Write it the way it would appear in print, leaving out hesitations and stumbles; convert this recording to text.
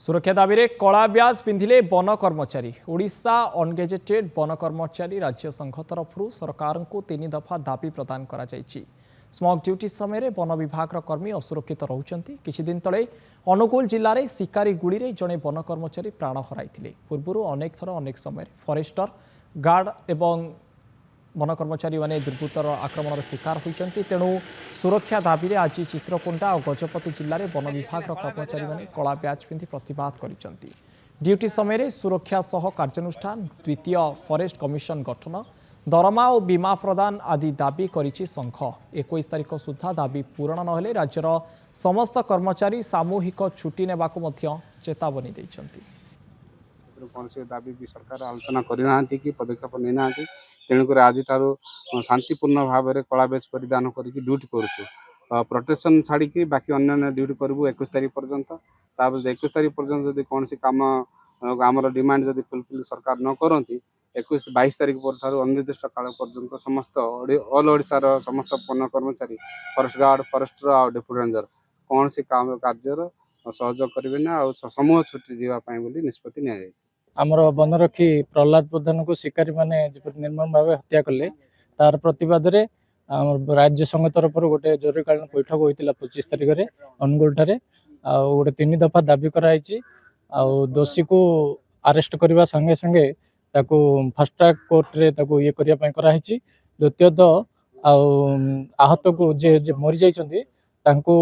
सुरक्षा दाबी रे कला ब्याज पिंधिले वन कर्मचारी ओडिशा अनगेजेटेड वन कर्मचारी राज्य संघ तरफ सरकार को 3 दफा दाबी प्रदान करा जायछि। स्मॉग ड्यूटी समय वन विभाग कर्मी असुरक्षित रहउचंती। किछि दिन तले अनुगुल जिल्ला रे शिकारी गुड़ी रे जणे वन कर्मचारी प्राण हराइथिले। पूर्वरु अनेक थर अनेक समय फॉरेस्टर गार्ड एवं वन कर्मचारी माने दुर्बृत्तर आक्रमण शिकार होती। तेणु सुरक्षा दाबी आज चित्रकोंडा और गजपति जिले में वन विभाग कर्मचारी माने कला ब्याज पिंधि प्रतिवाद करिसेंती। ड्यूटी समय सुरक्षा सह कार्यानुष्ठान, द्वितीय फॉरेस्ट कमिशन गठन, दरमा और बीमा प्रदान आदि दाबी करिछि संघ। 21 तारिख सुधा दाबी पूरण नहेले राज्यर समस्त कर्मचारी सामूहिक छुट्टी नेबाकु मध्य चेतावनी दैछंती। कौन से दाबी भी सरकार आलोचना करना कि पदक्षेप नहीं तेणुक आज शांतिपूर्ण भाव में कला बेच परिधान करके ड्यूटी करुँ प्रोटेक्शन छाड़ी बाकी अन्य ड्यूटी करूँ 21 तारीख पर्यंत। 21 तारीख पर्यंत जब कौन कम आमर डिमांड जब फुलफिल सरकार न करती 22 तारीख पर अनिर्दिष्ट काल पर्यंत समस्त ऑल ओडिशार समस्त वन कर्मचारी फॉरेस्ट गार्ड फॉरेस्टर और डेप्यूटी रेंजर कौन सी काम कार्य सहयोग करेंगे ना समूह छुट्टी जावाई निष्पत्ति नि आमर वनरक्षी प्रहलाद प्रधान को शिकारी माने निर्मम भाव हत्या कले तार प्रतिवाद रे राज्य संघ तरफ गोटे जरूरीकालीन बैठक होता 25 तारिख में अनुगुल ठारे गोटे 3 दफा दाबी कराई। दोषी को अरेस्ट करने संगे संगे ताको फास्ट ट्रैक कोर्ट रे ताको ये करने कराई। द्वितीयत आहत को जे मरी जाइछन्ती तांको